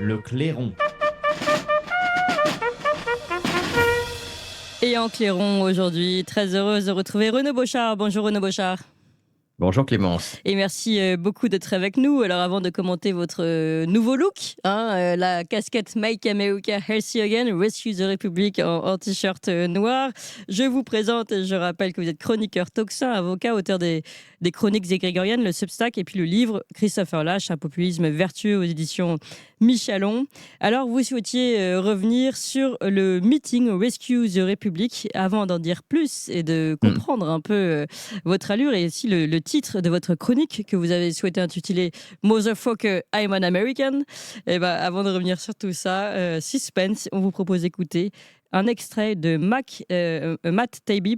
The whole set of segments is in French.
Le clairon. Et en clairon aujourd'hui, très heureuse de retrouver Renaud Bochart. Bonjour Renaud Bochart. Bonjour Clémence. Et merci beaucoup d'être avec nous. Alors avant de commenter votre nouveau look, la casquette Make America Healthy Again, Rescue the Republic en t-shirt noir, je vous présente, je rappelle que vous êtes chroniqueur Tocsin, avocat, auteur des chroniques égrégoriennes, le Substack et puis le livre Christopher Lasch, un populisme vertueux aux éditions Michalon. Alors vous souhaitiez revenir sur le meeting Rescue the Republic avant d'en dire plus et de comprendre un peu votre allure et aussi le titre de votre chronique que vous avez souhaité intituler Motherfucker, I'm an American. Et avant de revenir sur tout ça, suspense, on vous propose d'écouter un extrait de Matt Taibbi,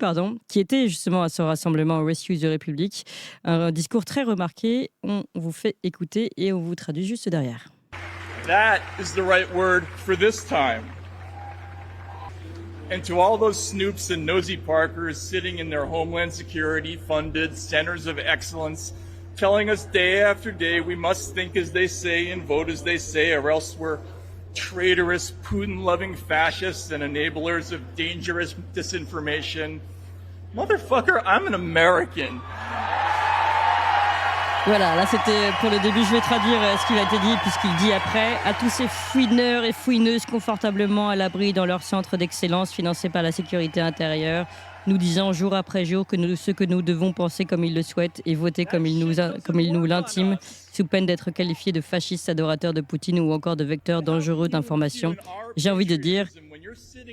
qui était justement à ce rassemblement Rescue the Republic. Un discours très remarqué. On vous fait écouter et on vous traduit juste derrière. That is the right word for this time. And to all those snoops and nosy Parkers sitting in their Homeland Security funded centers of excellence, telling us day after day we must think as they say and vote as they say, or else we're traitorous, Putin-loving fascists and enablers of dangerous disinformation. Motherfucker, I'm an American. Voilà, là c'était pour le début, je vais traduire ce qui a été dit puisqu'il dit après à tous ces fouineurs et fouineuses confortablement à l'abri dans leur centre d'excellence financé par la sécurité intérieure, nous disant jour après jour ce que nous devons penser comme ils le souhaitent et voter comme ils nous l'intiment, sous peine d'être qualifiés de fascistes adorateurs de Poutine ou encore de vecteurs dangereux d'information. J'ai envie de dire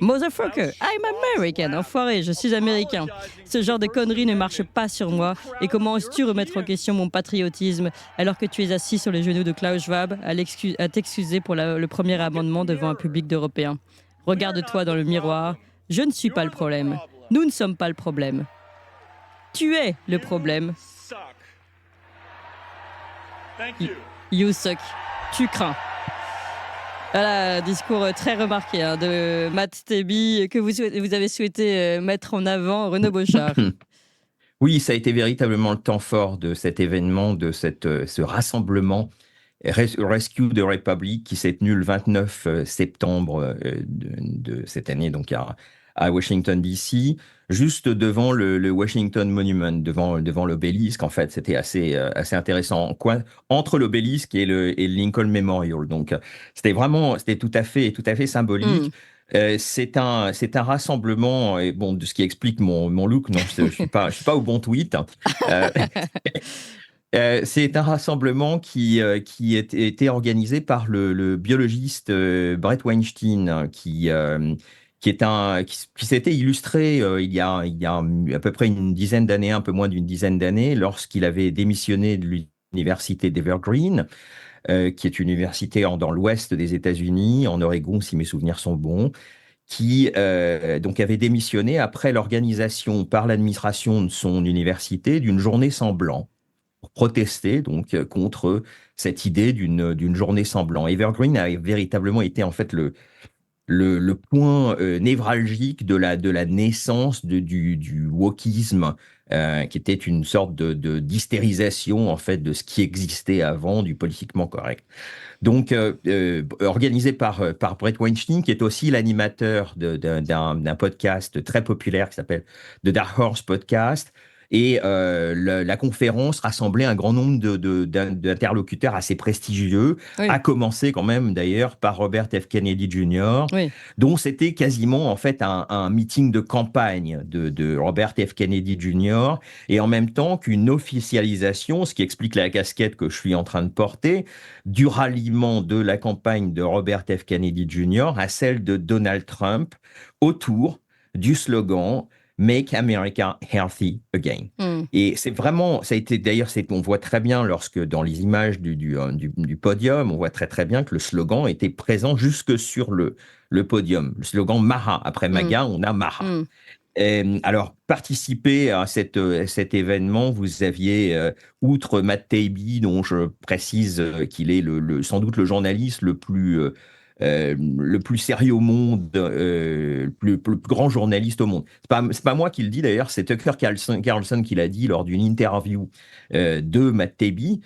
Motherfucker, I'm American, enfoiré, je suis américain. Ce genre de conneries ne marche pas sur moi. Et comment oses-tu remettre en question mon patriotisme alors que tu es assis sur les genoux de Klaus Schwab à t'excuser pour le premier amendement devant un public d'Européens? Regarde-toi dans le miroir. Je ne suis pas le problème. Nous ne sommes pas le problème. Tu es le problème. You suck. Tu crains. Voilà, discours très remarqué de Matt Taibbi que vous avez souhaité mettre en avant, Renaud Bochart. Oui, ça a été véritablement le temps fort de cet événement, de ce rassemblement Rescue the Republic qui s'est tenu le 29 septembre de cette année, donc à Washington, D.C., juste devant le Washington Monument, devant l'obélisque. En fait, c'était assez intéressant, entre l'obélisque et le Lincoln Memorial. Donc, c'était tout à fait symbolique. C'est un rassemblement, et bon, de ce qui explique mon look. Non, je suis pas au bon tweet. C'est un rassemblement qui était organisé par le biologiste Brett Weinstein, qui s'était illustré il y a à peu près une dizaine d'années, un peu moins d'une dizaine d'années, lorsqu'il avait démissionné de l'université d'Evergreen, qui est une université dans l'ouest des États-Unis, en Oregon, si mes souvenirs sont bons, qui donc avait démissionné après l'organisation par l'administration de son université d'une journée sans blanc, pour protester donc contre cette idée d'une journée sans blanc. Evergreen a véritablement été en fait le point névralgique de la naissance du wokisme, qui était une sorte de d'hystérisation en fait de ce qui existait avant du politiquement correct. Donc organisé par Brett Weinstein, qui est aussi l'animateur d'un podcast très populaire qui s'appelle The Dark Horse Podcast. Et la conférence rassemblait un grand nombre d'interlocuteurs assez prestigieux, Oui. à commencer quand même d'ailleurs par Robert F. Kennedy Jr., Oui. dont c'était quasiment en fait un meeting de campagne de Robert F. Kennedy Jr., et en même temps qu'une officialisation, ce qui explique la casquette que je suis en train de porter, du ralliement de la campagne de Robert F. Kennedy Jr. à celle de Donald Trump autour du slogan Make America Healthy Again. Et c'est vraiment, ça a été d'ailleurs, on voit très bien lorsque dans les images du podium, on voit très très bien que le slogan était présent jusque sur le podium. Le slogan MAHA. Après MAGA, on a MAHA. Alors, participer à cet événement, vous aviez, outre Matt Taibbi, dont je précise qu'il est sans doute le journaliste le plus sérieux au monde, le plus grand journaliste au monde. C'est pas moi qui le dis d'ailleurs, c'est Tucker Carlson qui l'a dit lors d'une interview de Matt Taibbi.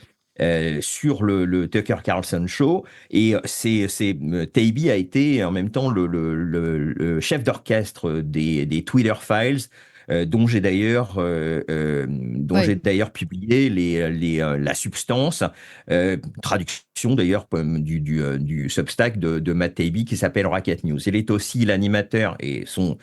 sur le Tucker Carlson Show. Et Taibbi a été en même temps le chef d'orchestre des Twitter Files, dont Oui. j'ai d'ailleurs publié la substance, traduction d'ailleurs du Substack de Matt Taibbi qui s'appelle Rocket News. Il est aussi l'animateur et son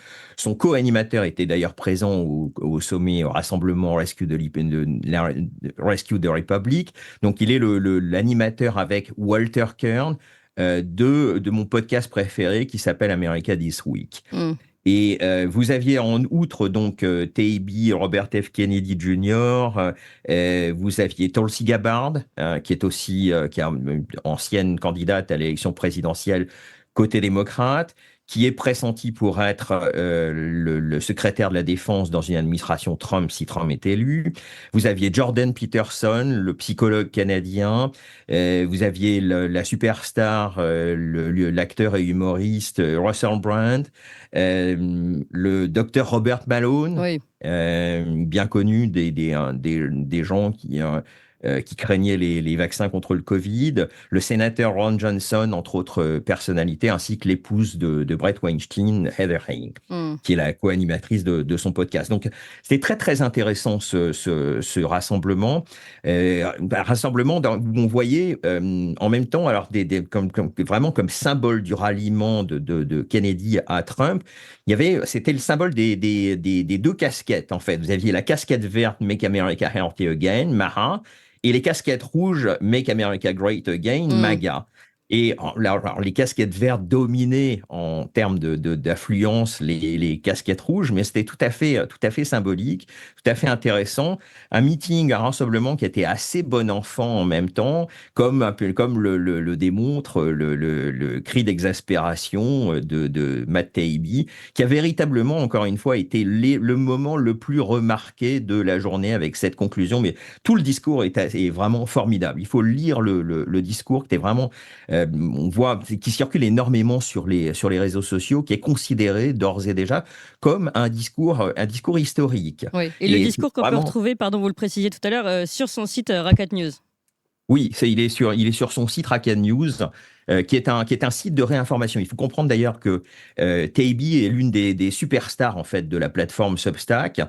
co-animateur était d'ailleurs présent au sommet, au rassemblement Rescue the Republic. Donc il est l'animateur avec Walter Kern de mon podcast préféré qui s'appelle America This Week. Mm. Et vous aviez en outre donc Taibbi, Robert F. Kennedy Jr., vous aviez Tulsi Gabbard, qui est aussi qui est une ancienne candidate à l'élection présidentielle côté démocrate, qui est pressenti pour être le secrétaire de la Défense dans une administration Trump si Trump est élu. Vous aviez Jordan Peterson, le psychologue canadien. Vous aviez la superstar, l'acteur et humoriste Russell Brand. Le docteur Robert Malone, Oui. bien connu des gens qui craignaient les vaccins contre le Covid, le sénateur Ron Johnson, entre autres personnalités, ainsi que l'épouse de Brett Weinstein, Heather Heyer, Mm. qui est la co-animatrice de son podcast. Donc, c'était très, très intéressant ce rassemblement. Un rassemblement où on voyait en même temps, alors vraiment comme symbole du ralliement de Kennedy à Trump, c'était le symbole des deux casquettes, en fait. Vous aviez la casquette verte, Make America Healthy Again, MAHA, et les casquettes rouges, Make America Great Again, Mm. MAGA. Et alors, les casquettes vertes dominaient en termes d'affluence les casquettes rouges, mais c'était tout à fait symbolique, tout à fait intéressant. Un meeting, un rassemblement qui était assez bon enfant en même temps, un peu comme le démontre le cri d'exaspération de Matt Taibbi, qui a véritablement, encore une fois, été le moment le plus remarqué de la journée avec cette conclusion. Mais tout le discours est vraiment formidable. Il faut lire le discours qui était vraiment... on voit qui circule énormément sur les réseaux sociaux, qui est considéré d'ores et déjà comme un discours historique. Oui. Et le discours qu'on peut retrouver, pardon, vous le précisiez tout à l'heure, sur son site Rocket News. Oui, il est sur son site Rocket News, qui est un site de réinformation. Il faut comprendre d'ailleurs que Taibbi est l'une des superstars en fait de la plateforme Substack.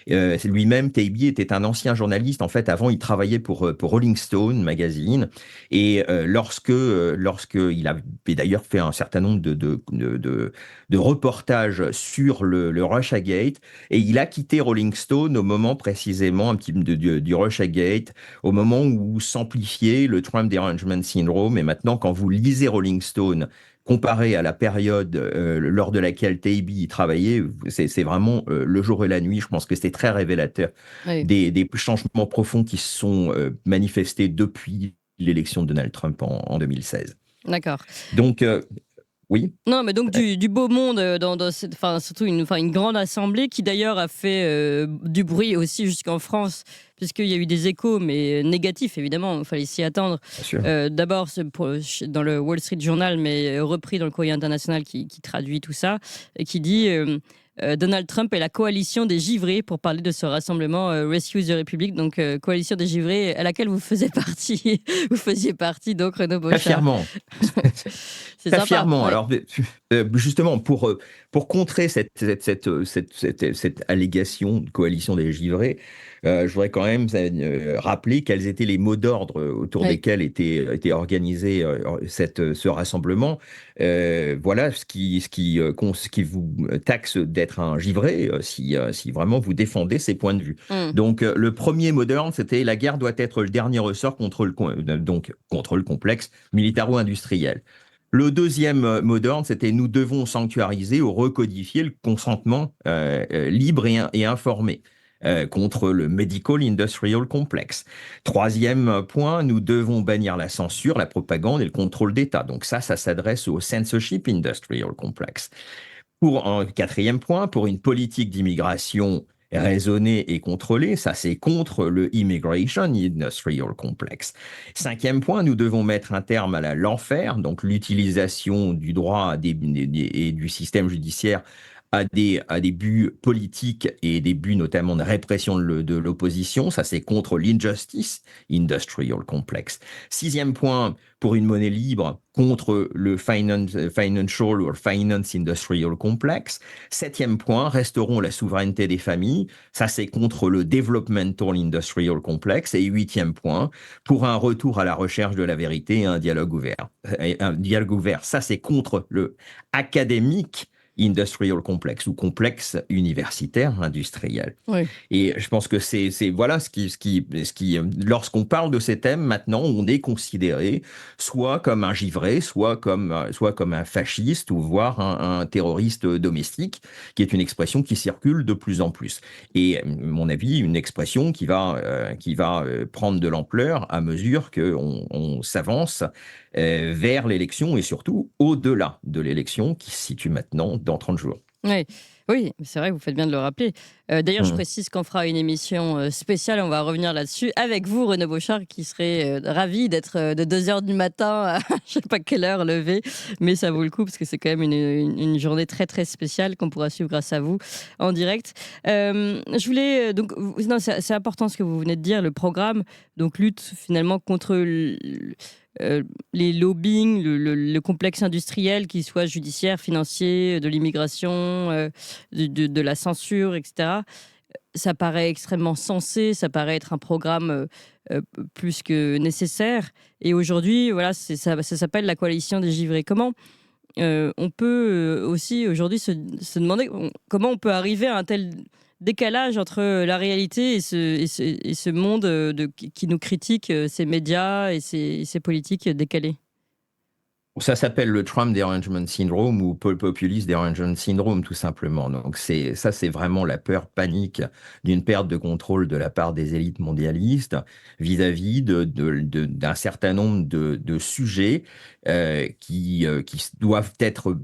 Lui-même, Taibbi était un ancien journaliste. En fait, avant, il travaillait pour Rolling Stone magazine. Et lorsque il avait d'ailleurs fait un certain nombre de reportages sur le Russiagate, et il a quitté Rolling Stone au moment précisément un petit du Russiagate, au moment où s'amplifiait le Trump Derangement Syndrome. Et maintenant, quand vous lisez Rolling Stone, comparé à la période lors de laquelle Taibbi travaillait, c'est vraiment le jour et la nuit. Je pense que c'était très révélateur des changements profonds qui se sont manifestés depuis l'élection de Donald Trump en 2016. D'accord. Donc, oui. Non, mais donc du beau monde surtout une grande assemblée qui d'ailleurs a fait du bruit aussi jusqu'en France, puisqu'il y a eu des échos, mais négatifs évidemment, il fallait s'y attendre. D'abord dans le Wall Street Journal, mais repris dans le Courrier International qui traduit tout ça, et qui dit Donald Trump et la coalition des givrés, pour parler de ce rassemblement Rescue the Republic, donc coalition des givrés à laquelle vous faisiez partie. Vous faisiez partie, donc Renaud Bauchard. Très fièrement. C'est très sympa. fièrement. Ouais. Alors, justement, pour contrer cette allégation de coalition des givrés, je voudrais quand même rappeler quels étaient les mots d'ordre autour desquels était organisé ce rassemblement. Voilà ce qui vous taxe d'être un givré si vraiment vous défendez ces points de vue. Donc, le premier mot d'ordre, c'était « La guerre doit être le dernier ressort contre le complexe militaro-industriel ». Le deuxième mot d'ordre, c'était « Nous devons sanctuariser ou recodifier le consentement libre et informé ». Contre le Medical Industrial Complex. Troisième point, nous devons bannir la censure, la propagande et le contrôle d'État. Donc ça s'adresse au Censorship Industrial Complex. Pour un quatrième point, pour une politique d'immigration raisonnée et contrôlée, ça c'est contre le Immigration Industrial Complex. Cinquième point, nous devons mettre un terme à l'enfer, donc l'utilisation du droit et du système judiciaire à des buts politiques et des buts notamment de répression de l'opposition. Ça, c'est contre l'injustice industrial complex. Sixième point, pour une monnaie libre, contre le financial or finance industrial complex. Septième point, resteront la souveraineté des familles. Ça, c'est contre le developmental industrial complex. Et huitième point, pour un retour à la recherche de la vérité et un dialogue ouvert. Un dialogue ouvert, ça, c'est contre le académique industrial complex ou complexe universitaire industriel. Oui. Et je pense que voilà lorsqu'on parle de ces thèmes, maintenant, on est considéré soit comme un givré, soit comme un fasciste ou voire un terroriste domestique, qui est une expression qui circule de plus en plus. Et, à mon avis, une expression qui va prendre de l'ampleur à mesure qu'on s'avance vers l'élection et surtout au-delà de l'élection qui se situe maintenant dans 30 jours. Oui. Oui, c'est vrai, vous faites bien de le rappeler. D'ailleurs, je précise qu'on fera une émission spéciale, on va revenir là-dessus, avec vous, Renaud Bochart, qui serait ravi d'être de 2h du matin à je ne sais pas quelle heure levé, mais ça vaut le coup, parce que c'est quand même une journée très, très spéciale qu'on pourra suivre grâce à vous en direct. Je voulais... non, c'est important ce que vous venez de dire, le programme, donc lutte finalement contre... les lobbying, le complexe industriel, qu'il soit judiciaire, financier, de l'immigration, de la censure, etc. Ça paraît extrêmement sensé, ça paraît être un programme plus que nécessaire. Et aujourd'hui, voilà, ça s'appelle la coalition des givrés. Comment on peut aussi aujourd'hui se demander comment on peut arriver à un tel décalage entre la réalité et ce monde qui nous critique, ces médias et ces politiques décalées? Ça s'appelle le Trump Derangement Syndrome ou Populist Derangement Syndrome, tout simplement. Donc, c'est vraiment la peur panique d'une perte de contrôle de la part des élites mondialistes vis-à-vis d'un certain nombre de sujets qui doivent être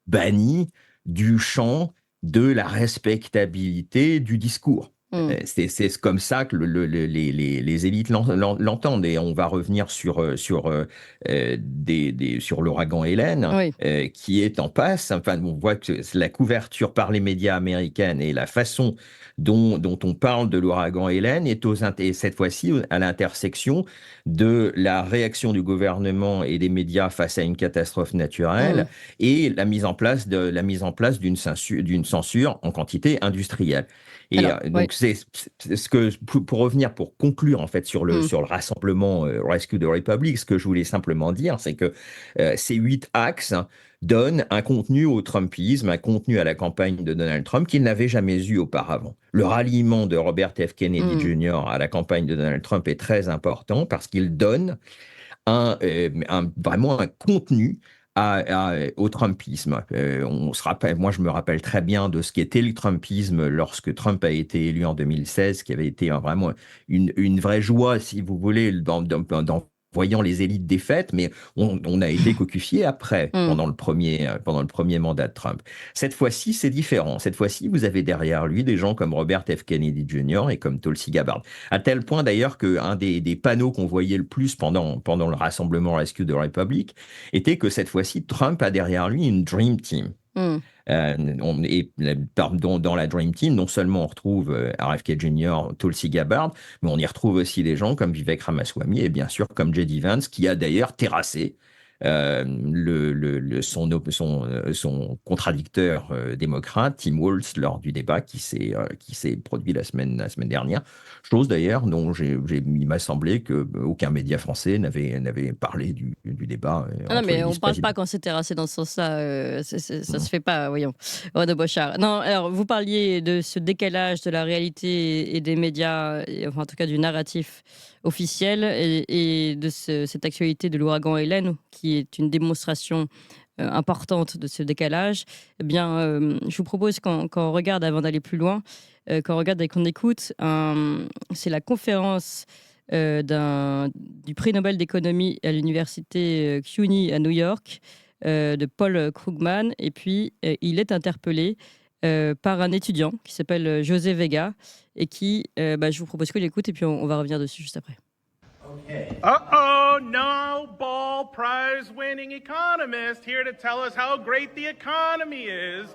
bannis du champ de la respectabilité du discours. C'est comme ça que les élites l'entendent, et on va revenir sur l'ouragan Hélène, Oui. qui est en passe. Enfin, on voit que la couverture par les médias américains et la façon dont on parle de l'ouragan Hélène est cette fois-ci à l'intersection de la réaction du gouvernement et des médias face à une catastrophe naturelle et la mise en place d'une censure en quantité industrielle. Et Alors, donc, c'est ce que, pour revenir, pour conclure en fait sur le rassemblement Rescue the Republic, ce que je voulais simplement dire, c'est que ces 8 axes donnent un contenu au Trumpisme, un contenu à la campagne de Donald Trump qu'il n'avait jamais eu auparavant. Le ralliement de Robert F. Kennedy Jr. à la campagne de Donald Trump est très important parce qu'il donne vraiment un contenu au Trumpisme. Moi, je me rappelle très bien de ce qu'était le Trumpisme lorsque Trump a été élu en 2016, qui avait été vraiment une vraie joie, si vous voulez, dans voyant les élites défaites, mais on a été cocufié après, pendant le premier mandat de Trump. Cette fois-ci, c'est différent. Cette fois-ci, vous avez derrière lui des gens comme Robert F. Kennedy Jr. et comme Tulsi Gabbard. À tel point d'ailleurs qu'un des panneaux qu'on voyait le plus pendant le rassemblement Rescue the Republic était que cette fois-ci, Trump a derrière lui une Dream Team. Dans la Dream Team, non seulement on retrouve RFK Jr., Tulsi Gabbard, mais on y retrouve aussi des gens comme Vivek Ramaswamy et bien sûr comme J.D. Vance, qui a d'ailleurs terrassé son contradicteur démocrate, Tim Walz, lors du débat qui s'est produit la semaine dernière. Chose d'ailleurs dont il m'a semblé qu'aucun média français n'avait parlé du débat. Non, mais on ne parle pas quand c'est terrassé dans ce sens-là. Ça ne se fait pas, voyons. Renaud Bochart. Non, alors, vous parliez de ce décalage de la réalité et des médias, enfin, en tout cas du narratif officiel, et de cette actualité de l'ouragan Hélène, qui est une démonstration importante de ce décalage. Eh bien, je vous propose qu'on regarde, avant d'aller plus loin, qu'on regarde et qu'on écoute, c'est la conférence du prix Nobel d'économie à l'université CUNY à New York, de Paul Krugman. Et puis, il est interpellé par un étudiant qui s'appelle José Vega, et qui, je vous propose que l'écoute, et puis on va revenir dessus juste après. Uh-oh, Nobel Prize winning economist here to tell us how great the economy is.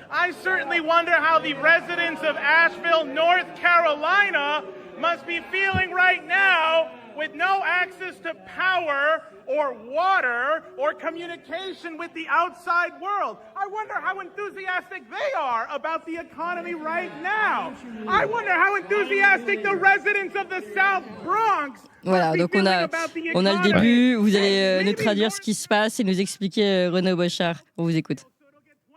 I certainly wonder how the residents of Asheville, North Carolina must be feeling right now with no access to power or water or communication with the outside world. I wonder how enthusiastic they are about the economy right now. I wonder how enthusiastic the residents of the South Bronx. Voilà, donc on a le début. Vous allez nous traduire ce qui se passe et nous expliquer, Renaud Bochart. On vous écoute.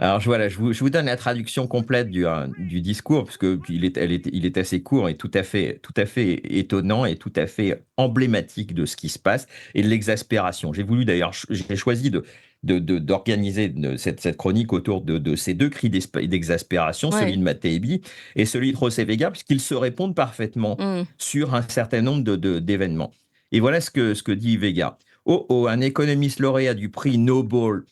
Alors voilà, je vous donne la traduction complète du discours, parce que il est assez court et tout à fait étonnant et tout à fait emblématique de ce qui se passe et de l'exaspération. J'ai choisi d'organiser cette chronique autour de ces deux cris d'exaspération, celui de Matt Taibbi et celui de José Vega, puisqu'ils se répondent parfaitement sur un certain nombre d'événements. Et voilà ce que dit Vega. Un économiste lauréat du prix Nobel,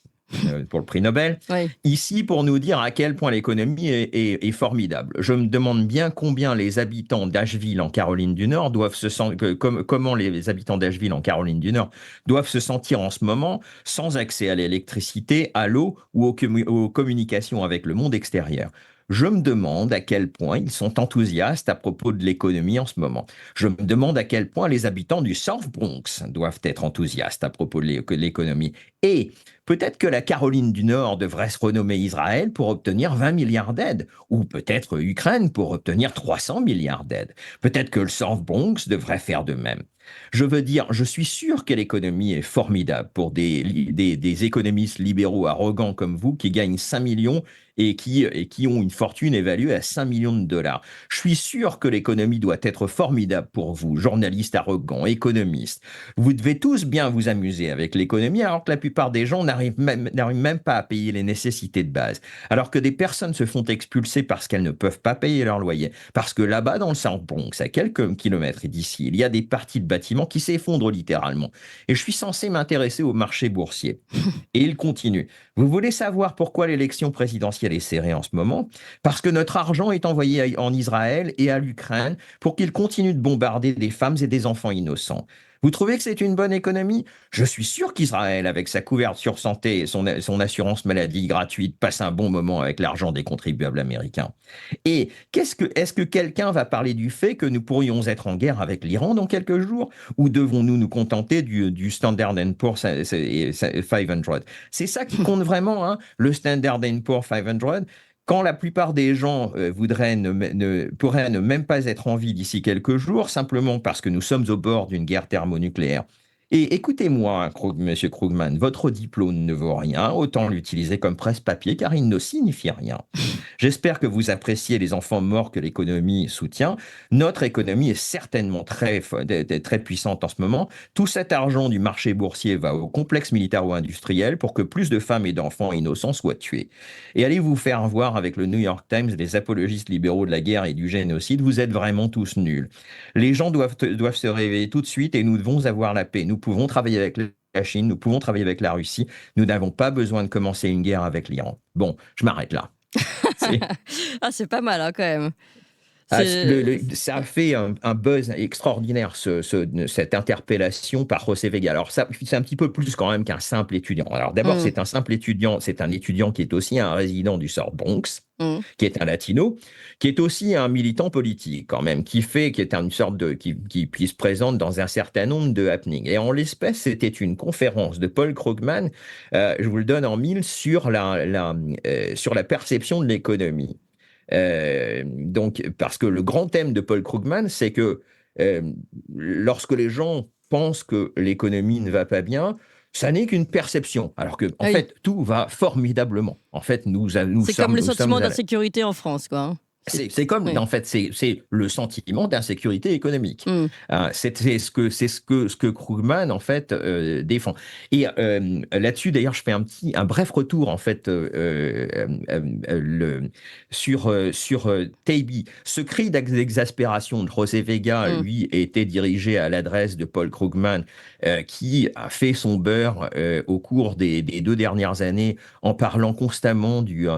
pour le prix Nobel, ici pour nous dire à quel point l'économie est formidable. Je me demande bien combien les habitants d'Asheville en Caroline du Nord doivent se sentir, comment les habitants d'Asheville en Caroline du Nord doivent se sentir en ce moment sans accès à l'électricité, à l'eau ou aux communications avec le monde extérieur. Je me demande à quel point ils sont enthousiastes à propos de l'économie en ce moment. Je me demande à quel point les habitants du South Bronx doivent être enthousiastes à propos de l'économie. Et peut-être que la Caroline du Nord devrait se renommer Israël pour obtenir 20 milliards d'aides, ou peut-être Ukraine pour obtenir 300 milliards d'aides. Peut-être que le South Bronx devrait faire de même. Je veux dire, je suis sûr que l'économie est formidable pour des économistes libéraux arrogants comme vous qui gagnent 5 millions et qui ont une fortune évaluée à 5 millions de dollars. Je suis sûr que l'économie doit être formidable pour vous, journalistes arrogants, économistes. Vous devez tous bien vous amuser avec l'économie, alors que la plupart des gens n'arrivent même pas à payer les nécessités de base. Alors que des personnes se font expulser parce qu'elles ne peuvent pas payer leur loyer. Parce que là-bas, dans le South Bronx, à quelques kilomètres d'ici, il y a des parties de bâtiments qui s'effondrent littéralement. Et je suis censé m'intéresser au marché boursier. Et il continue. Vous voulez savoir pourquoi l'élection présidentielle est serrée en ce moment? Parce que notre argent est envoyé en Israël et à l'Ukraine pour qu'ils continuent de bombarder des femmes et des enfants innocents. Vous trouvez que c'est une bonne économie? Je suis sûr qu'Israël, avec sa couverture santé et son assurance maladie gratuite, passe un bon moment avec l'argent des contribuables américains. Et est-ce que quelqu'un va parler du fait que nous pourrions être en guerre avec l'Iran dans quelques jours? Ou devons-nous nous contenter du Standard & Poor's 500? C'est ça qui compte vraiment, hein, le Standard & Poor's 500. Quand la plupart des gens pourraient ne même pas être en vie d'ici quelques jours, simplement parce que nous sommes au bord d'une guerre thermonucléaire. Et écoutez-moi, Monsieur Krugman, votre diplôme ne vaut rien, autant l'utiliser comme presse-papier car il ne signifie rien. J'espère que vous appréciez les enfants morts que l'économie soutient. Notre économie est certainement très puissante en ce moment. Tout cet argent du marché boursier va au complexe militaro-industriel pour que plus de femmes et d'enfants innocents soient tués. Et allez vous faire voir avec le New York Times les apologistes libéraux de la guerre et du génocide, vous êtes vraiment tous nuls. Les gens doivent se réveiller tout de suite et nous devons avoir la paix. Nous pouvons travailler avec la Chine, nous pouvons travailler avec la Russie. Nous n'avons pas besoin de commencer une guerre avec l'Iran. Bon, je m'arrête là. C'est pas mal, hein, quand même. Ça a fait un buzz extraordinaire, cette interpellation par José Vega. Alors, c'est un petit peu plus quand même qu'un simple étudiant. Alors, d'abord, c'est un étudiant qui est aussi un résident du South Bronx, qui est un latino, qui est aussi un militant politique quand même, qui est une sorte qui se présente dans un certain nombre de happenings. Et en l'espèce, c'était une conférence de Paul Krugman, je vous le donne en mille, sur la perception de l'économie. Donc, parce que le grand thème de Paul Krugman, c'est que lorsque les gens pensent que l'économie ne va pas bien, ça n'est qu'une perception, alors que en fait tout va formidablement. En fait, c'est comme le sentiment d'insécurité en France, quoi. C'est comme, en fait, c'est le sentiment d'insécurité économique. C'est ce que Krugman, en fait, défend. Et là-dessus, d'ailleurs, je fais un bref retour, en fait, sur Taibbi. Ce cri d'exaspération de José Vega, lui, était dirigé à l'adresse de Paul Krugman, qui a fait son beurre au cours des 2 dernières années en parlant constamment du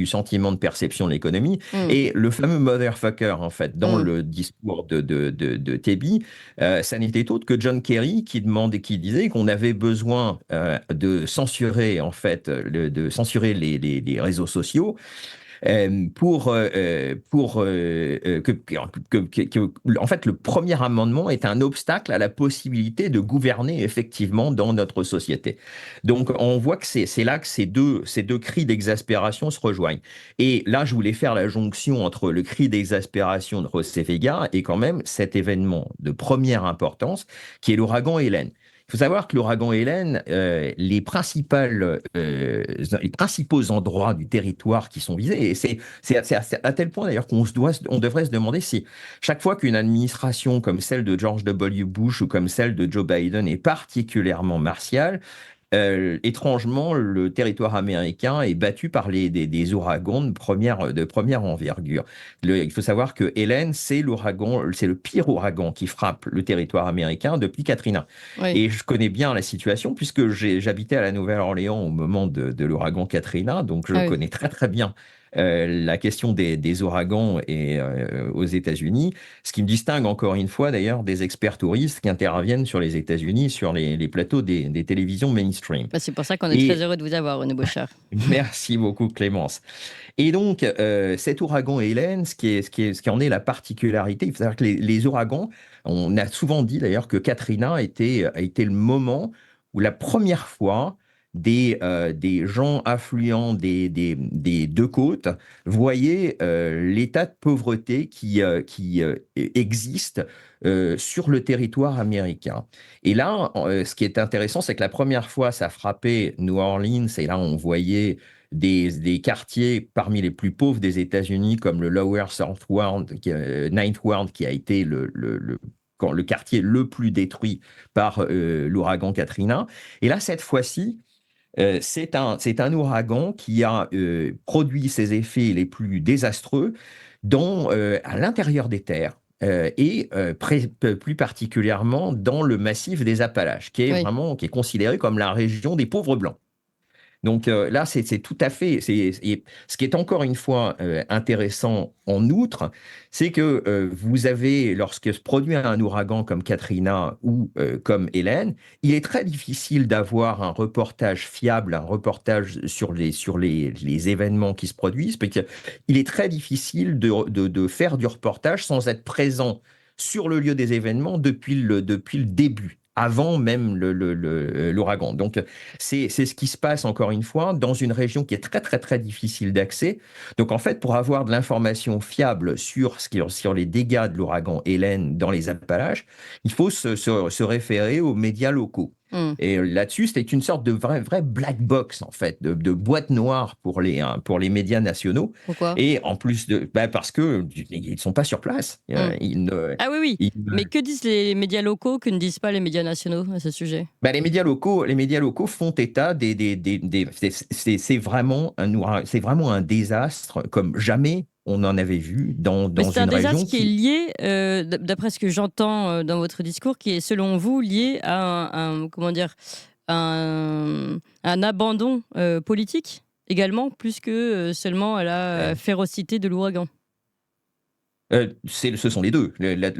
sentiment de perception de l'économie. Mm. Et le fameux motherfucker, en fait, dans Mm. le discours de Tebi, ça n'était autre que John Kerry qui disait qu'on avait besoin de censurer, en fait, de censurer les réseaux sociaux en fait, le premier amendement est un obstacle à la possibilité de gouverner effectivement dans notre société. Donc, on voit que c'est là que ces deux cris d'exaspération se rejoignent. Et là, je voulais faire la jonction entre le cri d'exaspération de José Vega et quand même cet événement de première importance qui est l'ouragan Hélène. Il faut savoir que l'ouragan Hélène, les principaux endroits du territoire qui sont visés, et c'est à tel point d'ailleurs on devrait se demander si chaque fois qu'une administration comme celle de George W. Bush ou comme celle de Joe Biden est particulièrement martiale, étrangement, le territoire américain est battu par des ouragans de première envergure. Il faut savoir que Hélène, c'est le pire ouragan qui frappe le territoire américain depuis Katrina. Oui. Et je connais bien la situation puisque j'habitais à la Nouvelle-Orléans au moment de l'ouragan Katrina, donc je Ah oui. connais très très bien la question des ouragans aux États-Unis, ce qui me distingue encore une fois d'ailleurs des experts touristes qui interviennent sur les États-Unis, sur les plateaux des télévisions mainstream. Bah, c'est pour ça qu'on est très Et heureux de vous avoir, René Beauchard. merci beaucoup Clémence. Et donc cet ouragan Hélène, ce qui en est la particularité, il faut savoir que les ouragans, on a souvent dit d'ailleurs que Katrina a été le moment où la première fois des gens affluents des deux côtes voyaient l'état de pauvreté qui existe sur le territoire américain. Et là, ce qui est intéressant, c'est que la première fois, ça frappait New Orleans, et là, on voyait des quartiers parmi les plus pauvres des États-Unis, comme le Lower Ninth Ward, qui a été le quartier le plus détruit par l'ouragan Katrina. Et là, cette fois-ci, c'est un ouragan qui a produit ses effets les plus désastreux à l'intérieur des terres. Plus particulièrement dans le massif des Appalaches, qui Oui. est considéré comme la région des pauvres blancs. Donc là, c'est tout à fait. Ce qui est encore une fois intéressant en outre, c'est que vous avez, lorsque se produit un ouragan comme Katrina ou comme Hélène, il est très difficile d'avoir un reportage fiable, un reportage sur les événements qui se produisent, parce qu'il est très difficile de faire du reportage sans être présent sur le lieu des événements depuis le début, avant même l'ouragan. Donc, c'est ce qui se passe, encore une fois, dans une région qui est très, très, très difficile d'accès. Donc, en fait, pour avoir de l'information fiable sur les dégâts de l'ouragan Hélène dans les Appalaches, il faut se référer aux médias locaux. Et là-dessus, c'était une sorte de vraie black box, en fait, de boîte noire pour les médias nationaux. Pourquoi ? Et en plus parce que ils ne sont pas sur place. Ah oui. Mais que disent les médias locaux que ne disent pas les médias nationaux à ce sujet ? Les médias locaux font état c'est vraiment un désastre comme jamais on en avait vu dans Mais c'est un une région désastre qui est lié, d'après ce que j'entends dans votre discours, qui est selon vous lié à comment dire, un abandon politique également, plus que seulement à la férocité de l'ouragan. Ce sont les deux.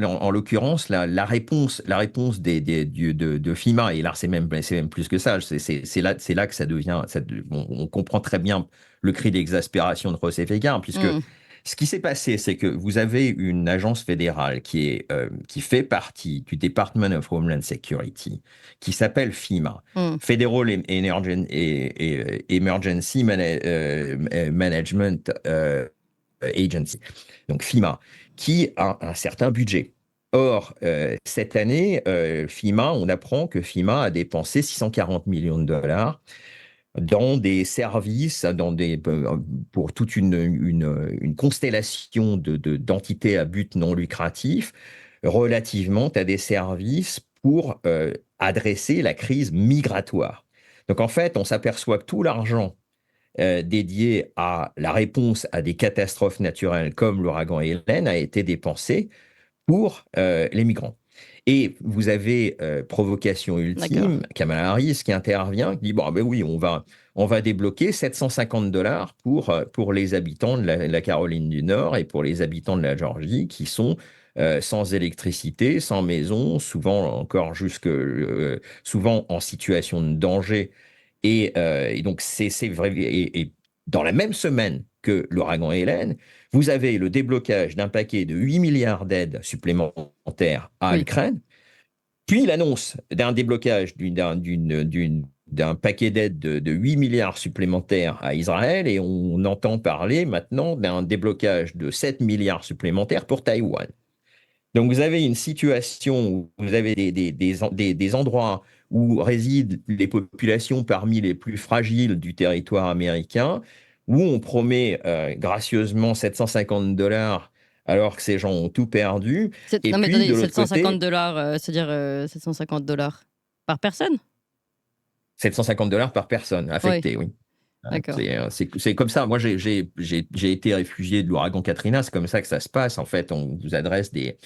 En l'occurrence, la réponse de FEMA, et là c'est même plus que ça, c'est là que ça devient, on comprend très bien le cri d'exaspération de José Vega, puisque ce qui s'est passé, c'est que vous avez une agence fédérale qui fait partie du Department of Homeland Security, qui s'appelle FEMA, Federal Emergency Management Agency, donc FEMA, qui a un certain budget. Or, cette année, on apprend que FEMA a dépensé 640 millions de dollars dans des services, pour toute une constellation d'entités à but non lucratif, relativement à des services pour adresser la crise migratoire. Donc en fait, on s'aperçoit que tout l'argent dédié à la réponse à des catastrophes naturelles comme l'ouragan Hélène a été dépensé pour les migrants. Et vous avez provocation D'accord. ultime, Kamala Harris qui intervient, qui dit bon, ben oui, on va débloquer $750 pour les habitants de la Caroline du Nord et pour les habitants de la Géorgie qui sont sans électricité, sans maison, souvent encore souvent en situation de danger. Et donc, c'est vrai. Et dans la même semaine que l'ouragan Hélène, vous avez le déblocage d'un paquet de 8 milliards d'aides supplémentaires à Oui. l'Ukraine, puis l'annonce d'un déblocage d'un paquet d'aides de 8 milliards supplémentaires à Israël, et on entend parler maintenant d'un déblocage de 7 milliards supplémentaires pour Taïwan. Donc, vous avez une situation où vous avez des endroits où résident les populations parmi les plus fragiles du territoire américain, où on promet gracieusement $750 alors que ces gens ont tout perdu. Et Non, mais puis, attendez, de l'autre côté, $750, c'est-à-dire $750 par personne? $750 par personne Oui, affectée, oui. d'accord. C'est comme ça. Moi, j'ai été réfugié de l'ouragan Katrina. C'est comme ça que ça se passe. En fait, on vous adresse des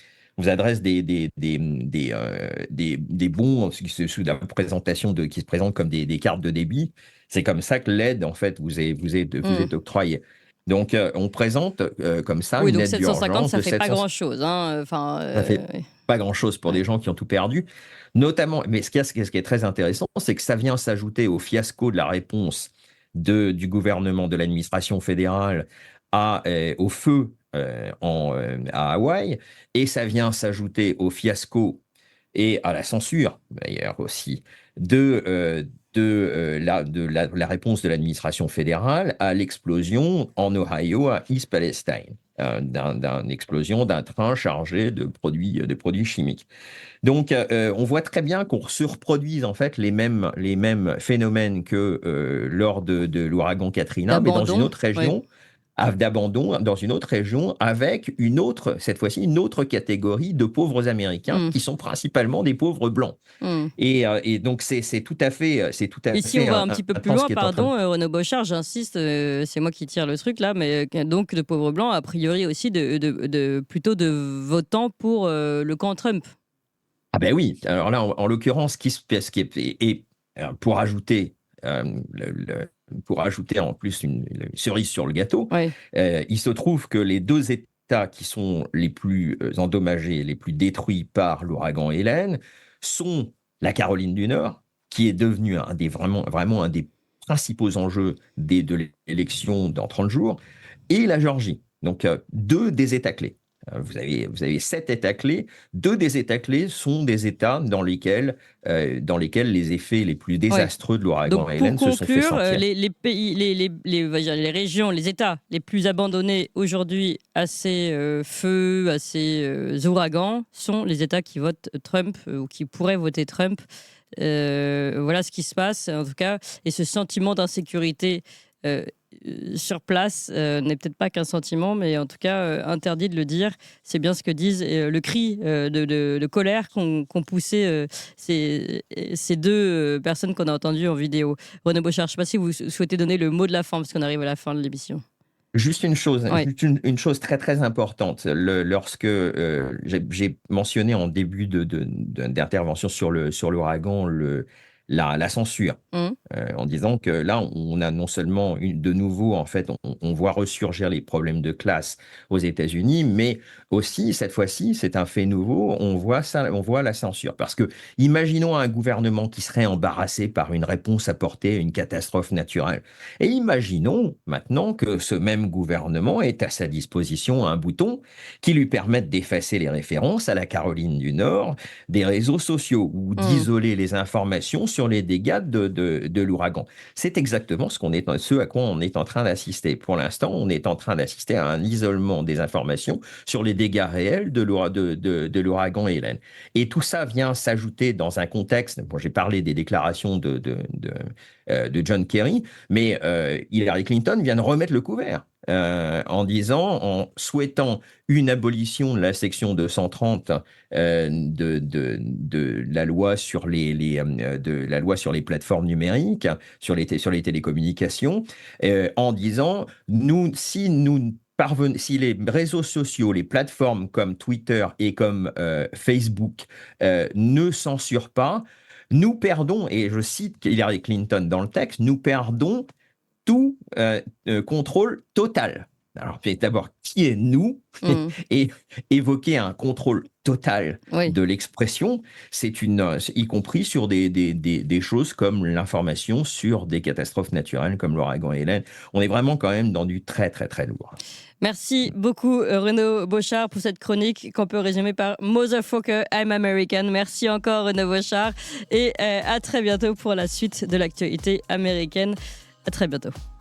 bons sous la présentation qui se présentent comme des cartes de débit. C'est comme ça que l'aide, en fait, vous est octroyée. Donc, on présente comme ça Oui, une donc aide 750, d'urgence ça de fait pas 700. grand-chose, hein. Enfin, Ça fait pas grand-chose pour ouais. des gens qui ont tout perdu. Notamment, mais ce qui est très intéressant, c'est que ça vient s'ajouter au fiasco de la réponse du gouvernement, de l'administration fédérale au feu à Hawaï, et ça vient s'ajouter au fiasco et à la censure, d'ailleurs aussi, la réponse de l'administration fédérale à l'explosion en Ohio, à East Palestine, d'une explosion d'un train chargé de produits chimiques. Donc, on voit très bien qu'on se reproduise en fait les mêmes phénomènes que lors de l'ouragan Katrina, mais dans une D'abandon, autre oui. région, d'abandon, dans une autre région, avec cette fois-ci, une autre catégorie de pauvres Américains Mmh. qui sont principalement des pauvres blancs. Mmh. Et donc, c'est tout à fait, Et si on va un petit peu plus intense ce loin, qui est en train de... pardon, Renaud Bochard, j'insiste, c'est moi qui tire le truc là, mais donc de pauvres blancs, a priori aussi plutôt de votants pour le camp Trump. Ah ben oui, alors là, en l'occurrence, ce qui est, et pour ajouter, pour ajouter en plus une cerise sur le gâteau, Ouais. il se trouve que les deux États qui sont les plus endommagés, les plus détruits par l'ouragan Hélène, sont la Caroline du Nord, qui est devenue vraiment un des principaux enjeux de l'élection dans 30 jours, et la Géorgie. Donc, deux des États clés. Vous avez 7 États clés. Deux des États clés sont des États dans lesquels les effets les plus Ouais. désastreux de l'ouragan Donc pour Hélène se sont fait conclure, sentir. les pays, on va dire les régions, les États les plus abandonnés aujourd'hui à ces feux, à ces ouragans, sont les États qui votent Trump ou qui pourraient voter Trump. Voilà ce qui se passe en tout cas, et ce sentiment d'insécurité sur place n'est peut-être pas qu'un sentiment, mais en tout cas interdit de le dire. C'est bien ce que disent le cri de colère qu'ont poussé ces deux personnes qu'on a entendues en vidéo. Renaud Bochard, je ne sais pas si vous souhaitez donner le mot de la fin, parce qu'on arrive à la fin de l'émission. Juste une chose, Ouais. une chose très très importante. Lorsque j'ai mentionné en début d'intervention sur l'ouragan la censure, Mmh. en disant que là, on a non seulement de nouveau, en fait, on voit ressurgir les problèmes de classe aux États-Unis, mais aussi, cette fois-ci, c'est un fait nouveau, on voit la censure. Parce que, imaginons un gouvernement qui serait embarrassé par une réponse apportée à une catastrophe naturelle. Et imaginons maintenant que ce même gouvernement ait à sa disposition un bouton qui lui permette d'effacer les références à la Caroline du Nord des réseaux sociaux ou d'isoler les informations sur les dégâts de l'ouragan. C'est exactement ce à quoi on est en train d'assister. Pour l'instant, on est en train d'assister à un isolement des informations sur les dégâts réels de l'ouragan Hélène. Et tout ça vient s'ajouter dans un contexte, bon, j'ai parlé des déclarations de John Kerry, mais Hillary Clinton vient de remettre le couvert. En souhaitant une abolition de la section 230 de la loi sur de la loi sur les plateformes numériques, sur les télécommunications, en disant si nous si les réseaux sociaux, les plateformes comme Twitter et comme Facebook ne censurent pas, nous perdons, et je cite Hillary Clinton dans le texte, nous perdons tout contrôle total. Alors, d'abord, qui est nous et évoquer un contrôle total Oui. de l'expression, y compris sur des choses comme l'information sur des catastrophes naturelles comme l'ouragan Hélène. On est vraiment quand même dans du très, très, très lourd. Merci beaucoup Renaud Bochart pour cette chronique qu'on peut résumer par Motherfucker, I'm American. Merci encore Renaud Bochart et à très bientôt pour la suite de l'actualité américaine. À très bientôt.